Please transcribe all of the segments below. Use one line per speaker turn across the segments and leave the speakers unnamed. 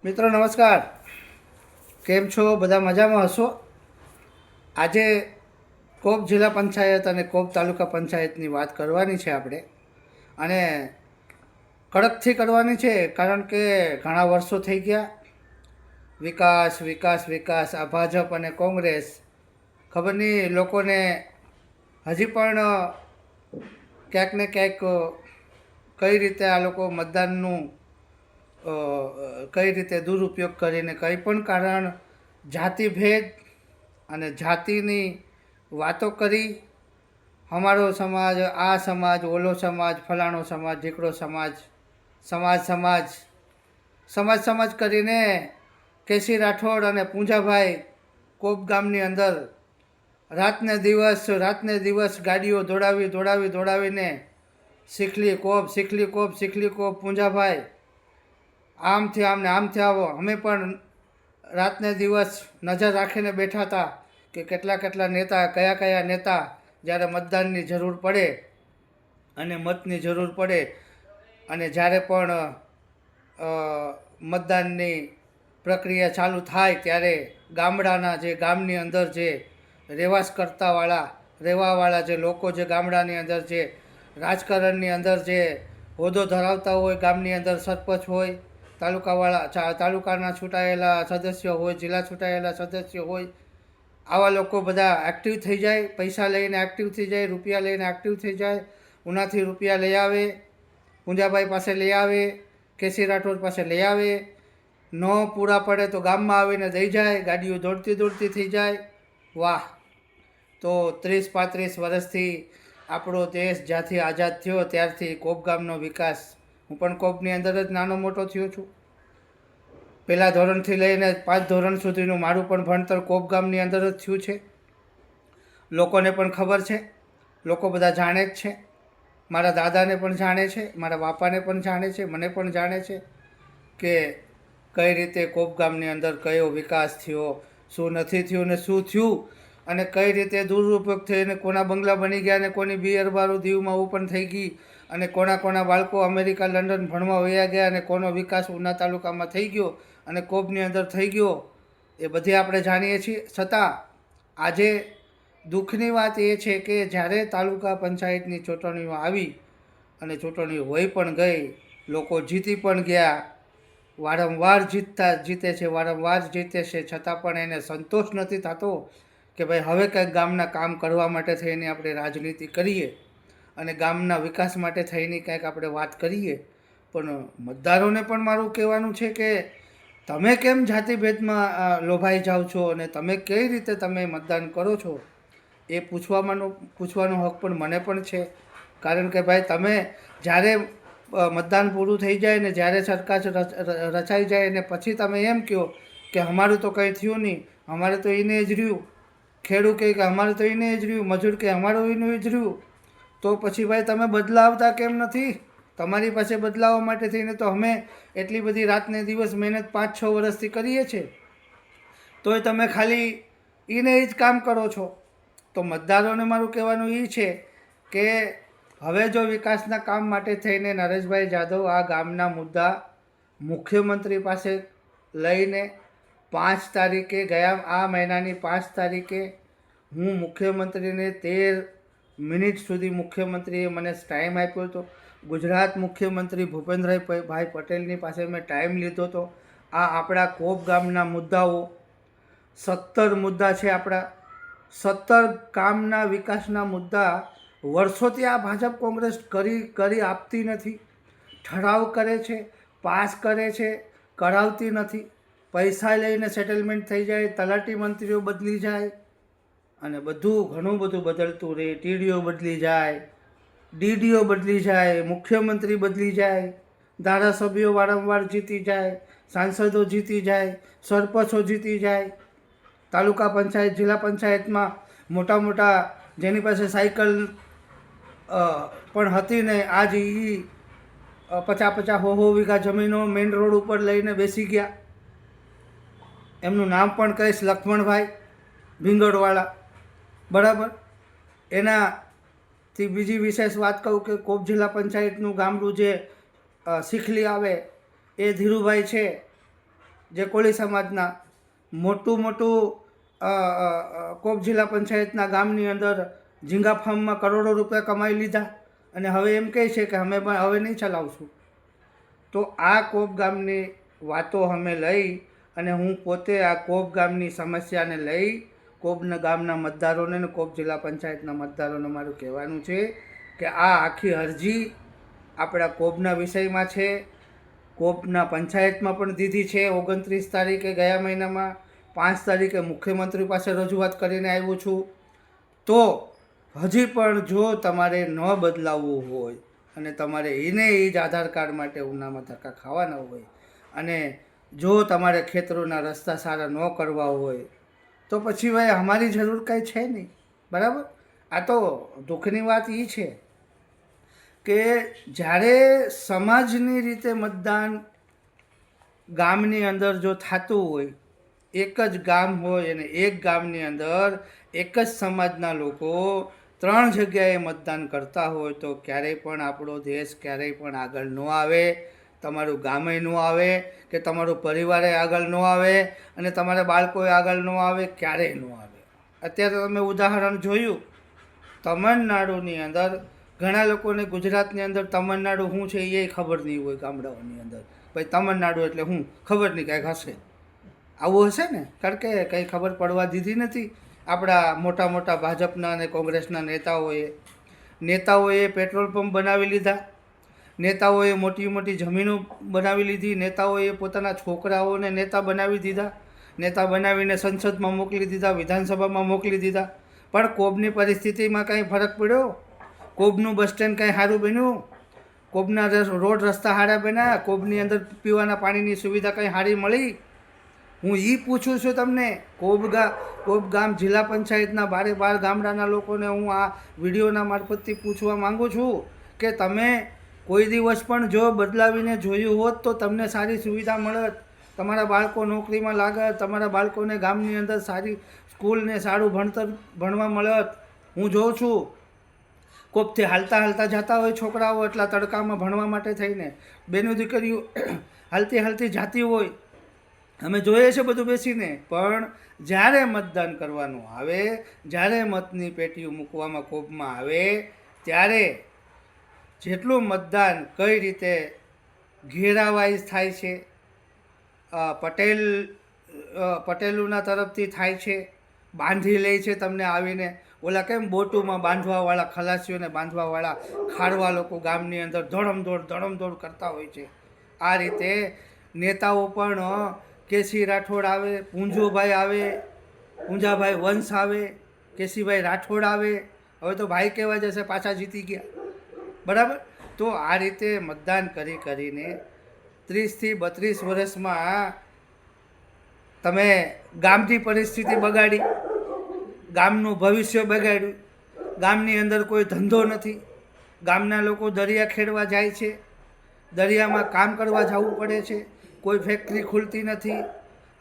મિત્રો નમસ્કાર, કેમ છો? બધા મજામાં હશો? આજે કોપ જિલ્લા પંચાયત અને કોપ તાલુકા પંચાયતની વાત કરવાની છે આપણે. અને કડકથી કરવાની છે, કારણ કે ઘણા વર્ષો થઈ ગયા. વિકાસ વિકાસ વિકાસ, આ ભાજપ અને કોંગ્રેસ, ખબર નહીં લોકોને હજી પણ ક્યાંક ને ક્યાંક કઈ રીતે આ લોકો મતદાનનું કઈ રીતે દુરુપયોગ કરીને કંઈ પણ કારણ જાતિભેદ અને જાતિની વાતો કરી, અમારો સમાજ, આ સમાજ, ઓલો સમાજ, ફલાણો સમાજ, ઢીકડો સમાજ, સમાજ સમાજ સમાજ સમાજ કરીને કેસી રાઠોડ અને પૂંજાભાઈ કોપ ગામની અંદર રાતને દિવસ ગાડીઓ દોડાવીને શીખલી કોપ પૂંજાભાઈ આમથી આમને આમથી આવો. અમે પણ રાતને દિવસ નજર રાખીને બેઠા હતા કે કેટલા નેતા, કયા નેતા જ્યારે મતદાનની જરૂર પડે અને મતની જરૂર પડે અને જ્યારે પણ મતદાનની પ્રક્રિયા ચાલુ થાય ત્યારે ગામડાના ગામની અંદર જે રહેવાવાળા જે લોકો, જે ગામડાની અંદર જે રાજકારણની અંદર જે હોદ્દો ધરાવતા હોય, ગામની અંદર સરપંચ હોય, તાલુકાના ચૂંટાયેલા સદસ્યો હોય, જિલ્લા ચૂંટાયેલા સદસ્યો હોય, આવા લોકો બધા એક્ટિવ થઈ જાય, પૈસા લઈને એક્ટિવ થઈ જાય, રૂપિયા લઈને એક્ટિવ થઈ જાય. ઉનાથી રૂપિયા લઈ આવે, પૂંજાભાઈ પાસે લઈ આવે, કેસી રાઠોડ પાસે લઈ આવે, ન પૂરા પડે તો ગામમાં આવીને દઈ જાય, ગાડીઓ દોડતી થઈ જાય. વાહ! તો 30-35 વર્ષથી આપણો દેશ જ્યાંથી આઝાદ થયો ત્યારથી કોપ ગામનો વિકાસ, હું પણ કોપની અંદર જ નાનો મોટો થયો છું. પહેલા ધોરણથી લઈને 5 ધોરણ સુધીનું મારું પણ ભણતર કોપ ગામની અંદર જ થયું છે. લોકોને પણ ખબર છે, લોકો બધા જાણે જ છે. મારા દાદાને પણ જાણે છે, મારા બાપાને પણ જાણે છે, મને પણ જાણે છે કે કઈ રીતે કોપ ગામની અંદર કયો વિકાસ થયો, શું નથી થયું ને શું થયું, અને કઈ રીતે દુરુપયોગ થઈને કોના બંગલા બની ગયા અને કોની બિયર બારું દીવમાં ઓપન થઈ ગઈ, અને કોના બાળકો અમેરિકા, લંડન ભણવા વયા ગયા, અને કોનો વિકાસ ઉના તાલુકામાં થઈ ગયો અને કોપની અંદર થઈ ગયો, એ બધી આપણે જાણીએ છીએ. છતાં આજે દુઃખની વાત એ છે કે જ્યારે તાલુકા પંચાયતની ચૂંટણીઓ આવી અને ચૂંટણીઓ હોઈ પણ ગઈ, લોકો જીતી પણ ગયા, વારંવાર જીતે છે, છતાં પણ એને સંતોષ નથી થતો કે ભાઈ હવે કંઈક ગામના કામ કરવા માટે થઈને આપણે રાજનીતિ કરીએ અને ગામના વિકાસ માટે થઈને કંઈક આપણે વાત કરીએ. પણ મતદારોને પણ મારું કહેવાનું છે કે તમે કેમ જાતિભેદમાં લોભાઈ જાઓ છો અને તમે કઈ રીતે તમે મતદાન કરો છો, એ પૂછવાનો હક પણ મને પણ છે. કારણ કે ભાઈ તમે જ્યારે મતદાન પૂરું થઈ જાય ને જ્યારે સરકાર રચાઈ જાય ને પછી તમે એમ કહો કે અમારું તો કંઈ થયું નહીં, અમારે તો એને જ રહ્યું, ખેડૂત કહે કે અમારે તો એને જ રહ્યું, મજૂર કે અમારું એનું જ રહ્યું, તો પછી ભાઈ તમે બદલાવતા કેમ નથી? તમારી પાસે બદલાવવા માટે થઈને તો અમે એટલી બધી રાતને દિવસ મહેનત 5-6 વર્ષથી કરીએ છીએ, તોય તમે ખાલી એને જ કામ કરો છો. તો મતદારોને મારું કહેવાનું એ છે કે હવે જો વિકાસના કામ માટે થઈને નરેશભાઈ જાદવ આ ગામના મુદ્દા મુખ્યમંત્રી પાસે લઈને 5 તારીખે, આ મહિનાની 5 તારીખે હું મુખ્યમંત્રીને 13 મિનિટ સુધી મુખ્યમંત્રીએ મને ટાઈમ આપ્યો હતો. ગુજરાત મુખ્યમંત્રી ભૂપેન્દ્રભાઈ પટેલની પાસે મેં ટાઈમ લીધો હતો. આ આપણા કોપ ગામના મુદ્દાઓ 17 મુદ્દા છે. આપણા 17 ગામના વિકાસના મુદ્દા વર્ષોથી આ ભાજપ કોંગ્રેસ કરી આપતી નથી. ઠરાવ કરે છે, પાસ કરે છે, કરાવતી નથી. પૈસા લઈને સેટલમેન્ટ થઈ જાય, તલાટી મંત્રીઓ બદલી જાય અને ઘણું બધું બદલતું રહે. ટીડીઓ બદલી જાય, ડીડીઓ બદલી જાય, મુખ્યમંત્રી બદલી જાય, ધારાસભ્યો વારંવાર જીતી જાય, સાંસદો જીતી જાય, સરપંચો જીતી જાય. તાલુકા પંચાયત, જિલ્લા પંચાયતમાં મોટા જેની પાસે સાયકલ પણ હતી ને આજ એ 50-50 વીઘા જમીનો મેઇન રોડ ઉપર લઈને બેસી ગયા. એમનું નામ પણ કહીશ, લક્ષ્મણભાઈ ભીંગડવાળા, બરાબર. એનાથી બીજી વિશેષ વાત કહું કે કોપ જિલ્લા પંચાયતનું ગામડું જે શીખલી આવે એ ધીરુભાઈ છે, જે કોળી સમાજના મોટું કોપ જિલ્લા પંચાયતના ગામની અંદર ઝીંગા ફાર્મમાં કરોડો રૂપિયા કમાઈ લીધા અને હવે એમ કહે છે કે અમે પણ હવે નહીં ચલાવશું. તો આ કોપ ગામની વાતો અમે લઈ અને હું પોતે આ કોપ ગામની સમસ્યાને લઈ કોપના ગામના મતદારોને અને કોપ જિલ્લા પંચાયતના મતદારોને મારું કહેવાનું છે કે આ આખી અરજી આપણા કોપના વિષયમાં છે. કોપના પંચાયતમાં પણ દીધી છે 29 તારીખે ગયા મહિનામાં. 5 તારીખે મુખ્યમંત્રી પાસે રજૂઆત કરીને આવ્યો છું. તો હજી પણ જો તમારે ન બદલાવવું હોય અને તમારે એને એ જ આધાર કાર્ડ માટે ઉનામાં ધક્કા ખાવાના હોય અને જો તમારે ખેતરોના રસ્તા સારા ન કરવા હોય તો પછી ભાઈ અમારી જરૂર કાંઈ છે નહીં. બરાબર. આ તો દુઃખની વાત એ છે કે જ્યારે સમાજની રીતે મતદાન ગામની અંદર જો થતું હોય, એક જ ગામ હોય અને એક ગામની અંદર એક જ સમાજના લોકો 3 જગ્યાએ મતદાન કરતા હોય તો ક્યારેય પણ આપણો દેશ ક્યારેય પણ આગળ ન આવે. તમારું ગામે ન આવે કે તમારું પરિવારે આગળ ન આવે અને તમારા બાળકોએ આગળ ન આવે, ક્યારેય ન આવે. અત્યારે તમે ઉદાહરણ જોયું તમિલનાડુની અંદર. ઘણા લોકોને ગુજરાતની અંદર તમિલનાડુ શું છે એ ખબર નહીં હોય. ગામડાઓની અંદર ભાઈ તમિલનાડુ એટલે હું ખબર નહીં, કાંઈક હશે, આવું હશે ને. કારણ કે કંઈ ખબર પડવા દીધી નથી આપણા મોટા મોટા ભાજપના અને કોંગ્રેસના નેતાઓએ પેટ્રોલ પંપ બનાવી લીધા, નેતાઓએ મોટી મોટી જમીનો બનાવી લીધી, નેતાઓએ પોતાના છોકરાઓને નેતા બનાવી દીધા, નેતા બનાવીને સંસદમાં મોકલી દીધા, વિધાનસભામાં મોકલી દીધા. પણ કોપની પરિસ્થિતિમાં કાંઈ ફરક પડ્યો? કોપનું બસ સ્ટેન્ડ કાંઈ સારું બન્યું? કોપના રોડ રસ્તા સારા બન્યા? કોપની અંદર પીવાના પાણીની સુવિધા કંઈ સારી મળી? હું એ પૂછું છું તમને. કોપ ગામ જિલ્લા પંચાયતના 12 ગામડાના લોકોને હું આ વિડીયોના મારફતથી પૂછવા માગું છું કે તમે કોઈ દિવસ પણ જો બદલાવીને જોયું હોત તો તમને સારી સુવિધા મળત, તમારા બાળકો નોકરીમાં લાગત, તમારા બાળકોને ગામની અંદર સારી સ્કૂલને સારું ભણતર ભણવા મળત. હું જોઉં છું કોપથી હાલતા જતા હોય છોકરાઓ એટલા તડકામાં ભણવા માટે થઈને, બેનું દીકરીઓ હાલતી જાતી હોય. અમે જોઈએ છે બધું બેસીને. પણ જ્યારે મતદાન કરવાનું આવે, જ્યારે મતની પેટીઓ મૂકવામાં કોપમાં આવે ત્યારે જેટલું મતદાન કઈ રીતે ઘેરાવાઇઝ થાય છે, પટેલોના તરફથી થાય છે, બાંધી લે છે તમને આવીને. ઓલા કેમ બોટુમાં બાંધવાવાળા, ખલાસીઓને બાંધવાવાળા ખાડવા લોકો ગામની અંદર ધડમધોડ કરતા હોય છે. આ રીતે નેતાઓ પણ કેસી રાઠોડ આવે, પૂંજોભાઈ આવે, પૂંજાભાઈ વંશ આવે, કેસીભાઈ રાઠોડ આવે, હવે તો ભાઈ કહેવા જશે, પાછા જીતી ગયા. બરાબર. તો આ રીતે મતદાન કરીને 30 થી 32 વર્ષમાં તમે ગામની પરિસ્થિતિ બગાડી, ગામનું ભવિષ્ય બગાડ્યું. ગામની અંદર કોઈ ધંધો નથી. ગામના લોકો દરિયા ખેડવા જાય છે, દરિયામાં કામ કરવા જવું પડે છે, કોઈ ફેક્ટરી ખુલતી નથી.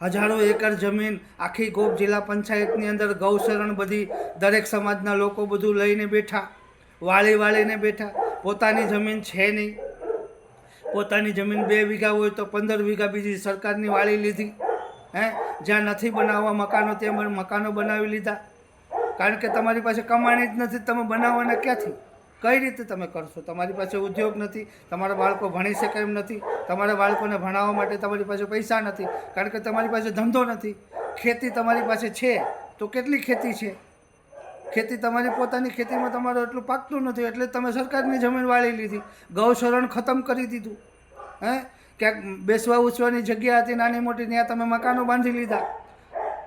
હજારો એકર જમીન આખી કોપ જિલ્લા પંચાયતની અંદર ગૌશરણ બધી દરેક સમાજના લોકો બધું લઈને બેઠા, વાળીને બેઠા. પોતાની જમીન છે નહીં. પોતાની જમીન 2 વીઘા હોય તો 15 વીઘા બીજી સરકારની વાળી લીધી. જ્યાં નથી બનાવવા મકાનો ત્યાં મકાનો બનાવી લીધા. કારણ કે તમારી પાસે કમાણી જ નથી, તમે બનાવવાના ક્યાંથી? કઈ રીતે તમે કરશો? તમારી પાસે ઉદ્યોગ નથી, તમારા બાળકો ભણી શકે એમ નથી, તમારા બાળકોને ભણાવવા માટે તમારી પાસે પૈસા નથી, કારણ કે તમારી પાસે ધંધો નથી. ખેતી તમારી પાસે છે તો કેટલી ખેતી છે? ખેતી તમારી પોતાની ખેતીમાં તમારું એટલું પાકતું નથી, એટલે તમે સરકારની જમીન વાળી લીધી, ગૌશરણ ખતમ કરી દીધું. ક્યાંક બેસવા ઉછવાની જગ્યા હતી નાની મોટી, ત્યાં તમે મકાનો બાંધી લીધા.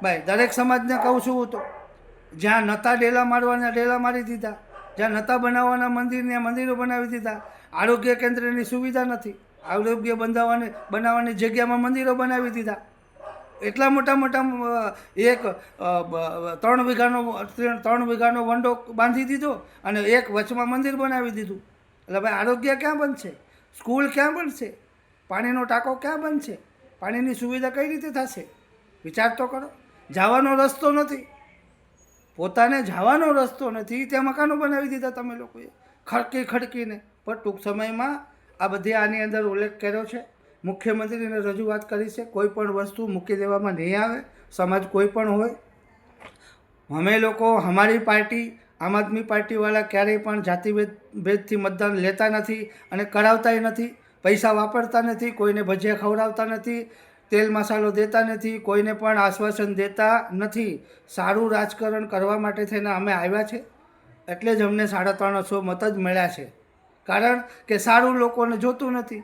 ભાઈ દરેક સમાજને કહું છું તો, જ્યાં નહોતા ડેલા મારવાના ડેલા મારી દીધા, જ્યાં નહોતા બનાવવાના મંદિરો બનાવી દીધા. આરોગ્ય કેન્દ્રની સુવિધા નથી, આરોગ્ય બનાવવાની જગ્યામાં મંદિરો બનાવી દીધા. એટલા મોટા એક 3 વીઘાનો વંડો બાંધી દીધો અને એક વચમાં મંદિર બનાવી દીધું. એટલે ભાઈ આરોગ્ય ક્યાં બનશે? સ્કૂલ ક્યાં બનશે? પાણીનો ટાંકો ક્યાં બનશે? પાણીની સુવિધા કઈ રીતે થશે? વિચાર તો કરો. જવાનો રસ્તો નથી, પોતાને જવાનો રસ્તો નથી, ત્યાં મકાનો બનાવી દીધા તમે લોકોએ ખડકીને. પણ ટૂંક સમયમાં આ બધી આની અંદર ઉલ્લેખ કર્યો છે મુખ્યમંત્રીને રજૂઆત કરી છે. કોઈ પણ વસ્તુ મૂકી દેવામાં નહીં આવે. સમાજ કોઈ પણ હોય, અમે લોકો અમારી પાર્ટી આમ આદમી પાર્ટીવાળા ક્યારેય પણ જાતિભેદથી મતદાન લેતા નથી અને કરાવતાય નથી. પૈસા વાપરતા નથી, કોઈને ભજીયા ખવડાવતા નથી, તેલ મસાલો દેતા નથી, કોઈને પણ આશ્વાસન દેતા નથી. સારું રાજકારણ કરવા માટે થઈને અમે આવ્યા છે, એટલે જ અમને 350 મત જ મળ્યા છે. કારણ કે સારું લોકોને જોતું નથી.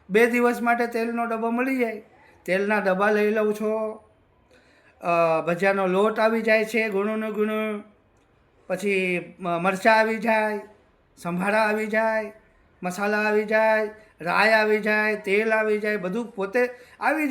2 દિવસ માટે તેલનો ડબ્બો મળી જાય, તેલના ડબ્બા લઈ લઉં છો, ભજીયાનો લોટ આવી જાય છે ગુણું ગુણું, પછી મરચાં આવી જાય, સંભાળા આવી જાય, મસાલા આવી જાય, રાઈ આવી જાય, તેલ આવી જાય, બધું પોતે આવી જાય.